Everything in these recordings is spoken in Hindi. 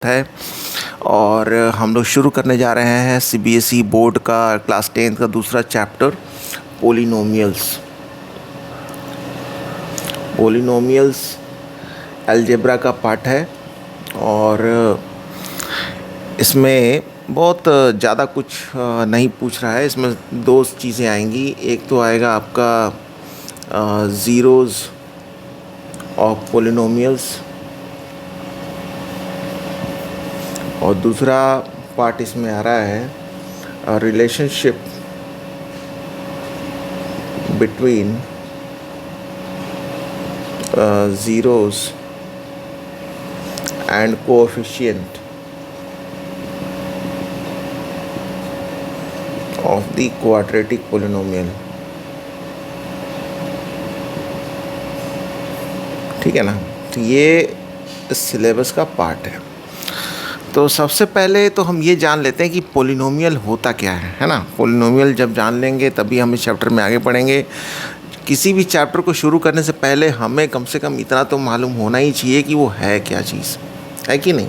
है और हम लोग शुरू करने जा रहे हैं सीबीएसई बोर्ड का क्लास 10 का दूसरा चैप्टर पोलिनोमियल्स अलजेब्रा का पार्ट है। और इसमें बहुत ज़्यादा कुछ नहीं पूछ रहा है। इसमें दो चीज़ें आएंगी, एक तो आएगा आपका ज़ीरोज़ ऑफ पोलिनोमियल्स और दूसरा पार्ट इसमें आ रहा है relationship between zeros and coefficient of the quadratic polynomial. ठीक है ना, तो ये इस सिलेबस का पार्ट है। तो सबसे पहले तो हम ये जान लेते हैं कि पोलिनोमियल होता क्या है ना। पोलिनोमियल जब जान लेंगे तभी हम इस चैप्टर में आगे पढ़ेंगे। किसी भी चैप्टर को शुरू करने से पहले हमें कम से कम इतना तो मालूम होना ही चाहिए कि वो है क्या चीज़, है कि नहीं।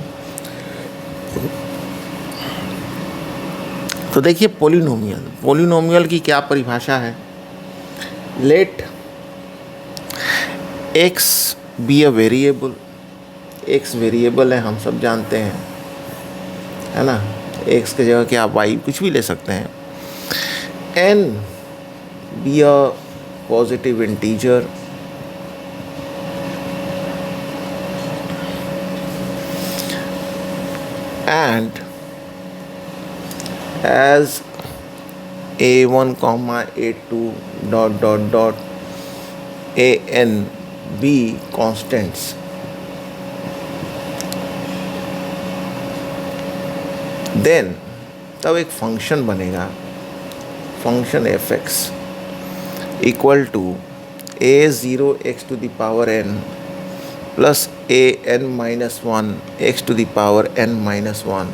तो देखिए पोलिनोमियल की क्या परिभाषा है। Let X be a variable, X variable है, हम सब जानते हैं, है ना। एक्स की जगह क्या आप वाई कुछ भी ले सकते हैं। N be a positive integer, and as a1, a2 dot dot dot an be constants, then तब एक फंक्शन बनेगा, function F X equal to a0 x to the power n plus an minus 1 x to the power n minus 1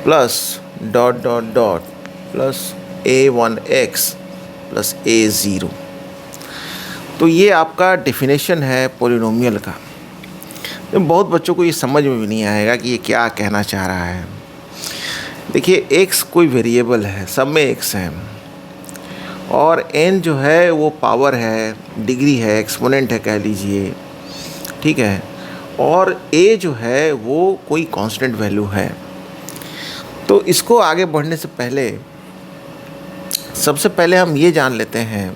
plus dot dot dot plus a1x plus a0। तो ये आपका डेफिनेशन है पोलिनोमियल का। तो बहुत बच्चों को ये समझ में भी नहीं आएगा कि ये क्या कहना चाह रहा है। देखिए x कोई वेरिएबल है, सब में x है, और n जो है वो पावर है, डिग्री है, एक्सपोनेंट है कह लीजिए, ठीक है। और a जो है वो कोई कांस्टेंट वैल्यू है। तो इसको आगे बढ़ने से पहले सबसे पहले हम ये जान लेते हैं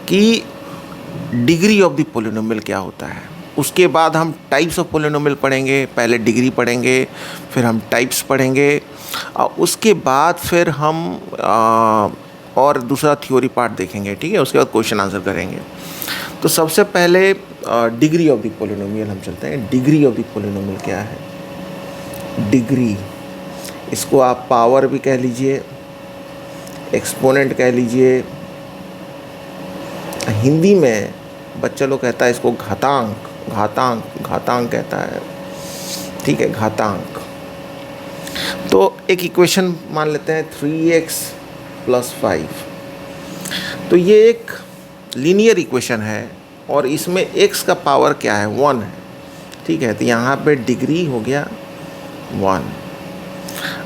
कि डिग्री ऑफ द पोलिनोमियल क्या होता है। उसके बाद हम टाइप्स ऑफ पोलिनोमियल पढ़ेंगे। पहले डिग्री पढ़ेंगे, फिर हम टाइप्स पढ़ेंगे, और उसके बाद फिर हम और दूसरा थ्योरी पार्ट देखेंगे, ठीक है। उसके बाद क्वेश्चन आंसर करेंगे। तो सबसे पहले डिग्री ऑफ द पोलिनोमियल हम चलते हैं। डिग्री ऑफ द पोलिनोमियल क्या है। डिग्री, इसको आप पावर भी कह लीजिए, एक्सपोनेंट कह लीजिए, हिंदी में बच्चा लोग कहता है इसको घातांक कहता है, ठीक है, घातांक। तो एक इक्वेशन मान लेते हैं 3x प्लस 5। तो ये एक लीनियर इक्वेशन है और इसमें x का पावर क्या है, 1 है, ठीक है। तो यहाँ पे डिग्री हो गया 1।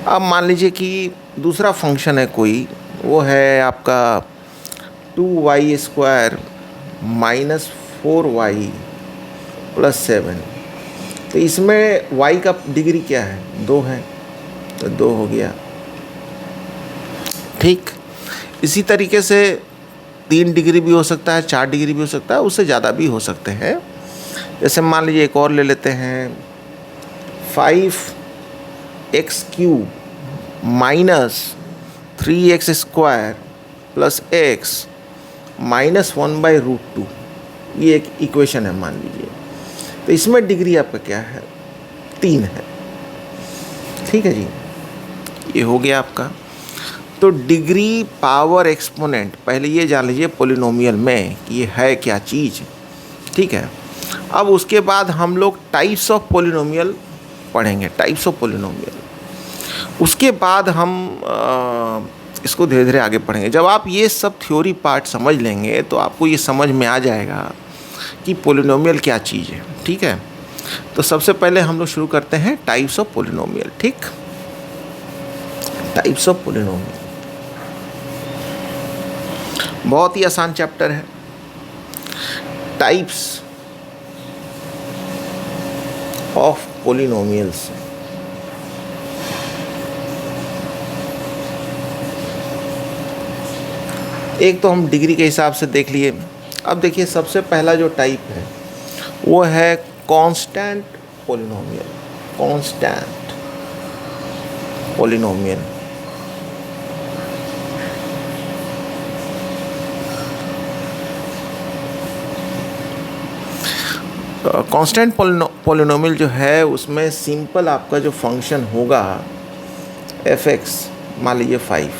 अब मान लीजिए कि दूसरा फंक्शन है कोई, वो है आपका 2y square minus 4y plus 7। तो इसमें y का डिग्री क्या है, 2 है, तो 2 हो गया, ठीक। इसी तरीके से 3 डिग्री भी हो सकता है, 4 डिग्री भी हो सकता है, उससे ज़्यादा भी हो सकते हैं। जैसे मान लीजिए एक और ले लेते हैं, 5x cube minus 3x square plus x minus 1/√2। ये एक इक्वेशन है मान लीजिए। तो इसमें डिग्री आपका क्या है, 3 है, ठीक है जी। ये हो गया आपका। तो डिग्री, पावर, एक्सपोनेंट, पहले ये जान लीजिए पोलिनोमियल में कि ये है क्या चीज़, ठीक है। अब उसके बाद हम लोग टाइप्स ऑफ पोलिनोमियल पढ़ेंगे, टाइप्स ऑफ पोलिनोमियल। उसके बाद हम इसको धीरे धीरे आगे पढ़ेंगे। जब आप ये सब थ्योरी पार्ट समझ लेंगे तो आपको ये समझ में आ जाएगा कि पोलिनोमियल क्या चीज़ है, ठीक है। तो सबसे पहले हम लोग शुरू करते हैं टाइप्स ऑफ पोलिनोमियल। ठीक, टाइप्स ऑफ पोलिनोमियल बहुत ही आसान चैप्टर है। टाइप्स ऑफ पोलिनोमियल्स, एक तो हम डिग्री के हिसाब से देख लिए। अब देखिए सबसे पहला जो टाइप है वो है constant polynomial. Constant polynomial, constant polynomial जो है उसमें सिंपल आपका जो फंक्शन होगा एफ एक्स, मान लीजिए 5,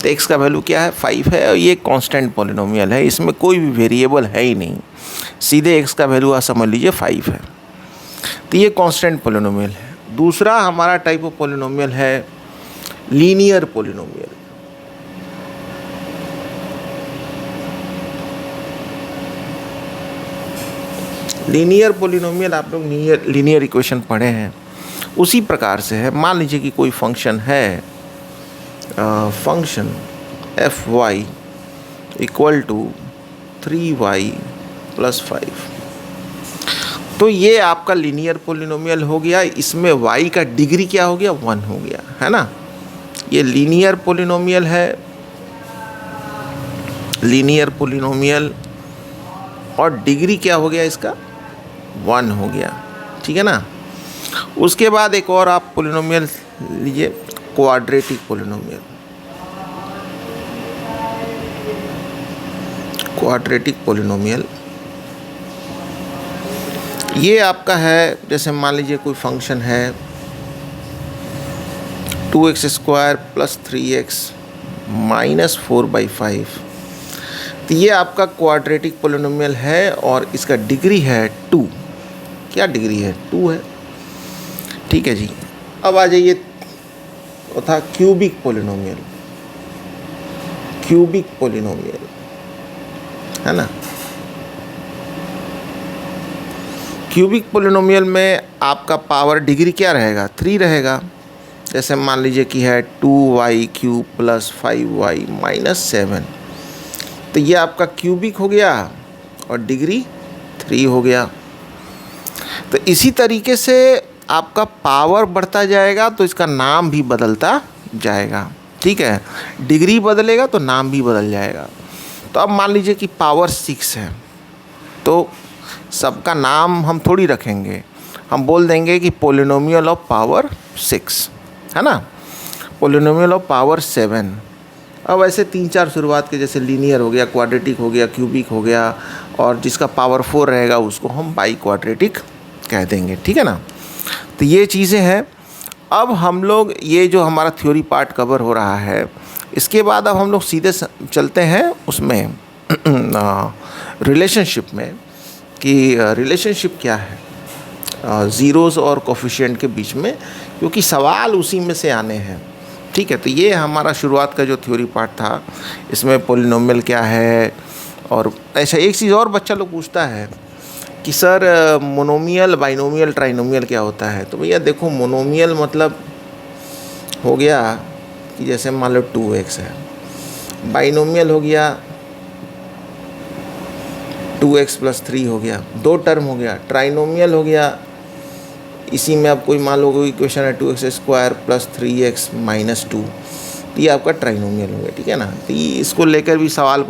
तो एक्स का वैल्यू क्या है 5 है और ये कांस्टेंट पोलिनोमियल है, इसमें कोई भी वेरिएबल है ही नहीं, सीधे एक्स का वैल्यू आप समझ लीजिए 5 है, तो ये कांस्टेंट पोलिनोमियल है। दूसरा हमारा टाइप ऑफ पोलिनोमियल है लीनियर पोलिनोमियल। लीनियर पोलिनोमियल आप लोग लीनियर इक्वेशन पढ़े हैं, उसी प्रकार से है। मान लीजिए कि कोई फंक्शन है, function F Y equal to 3y + 5, तो ये आपका लीनियर पोलिनोमियल हो गया। इसमें y का डिग्री क्या हो गया 1 हो गया, है ना। ये लीनियर पोलिनोमियल है, लीनियर पोलिनोमियल, और डिग्री क्या हो गया इसका 1 हो गया, ठीक है ना। उसके बाद एक और आप पोलिनोमियल लीजिए, क्वाड्रेटिक पोलिनोमियल। क्वाड्रेटिक पोलिनोमियल ये आपका है, जैसे मान लीजिए कोई फंक्शन है 2x² + 3x - 4/5, तो ये आपका क्वाड्रेटिक पोलिनोमियल है और इसका डिग्री है 2। क्या डिग्री है 2 है, ठीक है जी। अब आ जाइए, वो था क्यूबिक पोलिनोमियल। क्यूबिक पोलिनोमियल है ना। क्यूबिक पोलिनोमियल में आपका पावर डिग्री क्या रहेगा 3 रहेगा। जैसे मान लीजिए कि है 2y³ + 5y - 7, तो ये आपका क्यूबिक हो गया और डिग्री 3 हो गया। तो इसी तरीके से आपका पावर बढ़ता जाएगा तो इसका नाम भी बदलता जाएगा, ठीक है। डिग्री बदलेगा तो नाम भी बदल जाएगा। तो अब मान लीजिए कि पावर 6 है, तो सबका नाम हम थोड़ी रखेंगे, हम बोल देंगे कि पोलिनोमियल ऑफ पावर 6, है ना, पोलिनोमियल ऑफ पावर 7। अब ऐसे 3-4 शुरुआत के, जैसे लीनियर हो गया, क्वाड्रेटिक हो गया, क्यूबिक हो गया, और जिसका पावर 4 रहेगा उसको हम बाई क्वाड्रेटिक कह देंगे, ठीक है ना। तो ये चीज़ें हैं। अब हम लोग ये जो हमारा थ्योरी पार्ट कवर हो रहा है, इसके बाद अब हम लोग सीधे चलते हैं उसमें रिलेशनशिप में, कि रिलेशनशिप क्या है ज़ीरोज़ और कोफिशिएंट के बीच में, क्योंकि सवाल उसी में से आने हैं, ठीक है। तो ये हमारा शुरुआत का जो थ्योरी पार्ट था, इसमें पोलिनोमियल क्या है। और ऐसा एक चीज़ और बच्चा लोग पूछता है कि सर मोनोमियल, बाइनोमियल, ट्राइनोमियल क्या होता है। तो भैया देखो, मोनोमियल मतलब हो गया कि जैसे मान लो 2x है, बाइनोमियल हो गया 2x + 3 हो गया, 2 टर्म हो गया। ट्राइनोमियल हो गया, इसी में आप कोई मान लो कोई इक्वेशन है 2x² + 3x - 2, तो ये आपका ट्राइनोमियल हो गया, ठीक है ना। तो इसको लेकर भी सवाल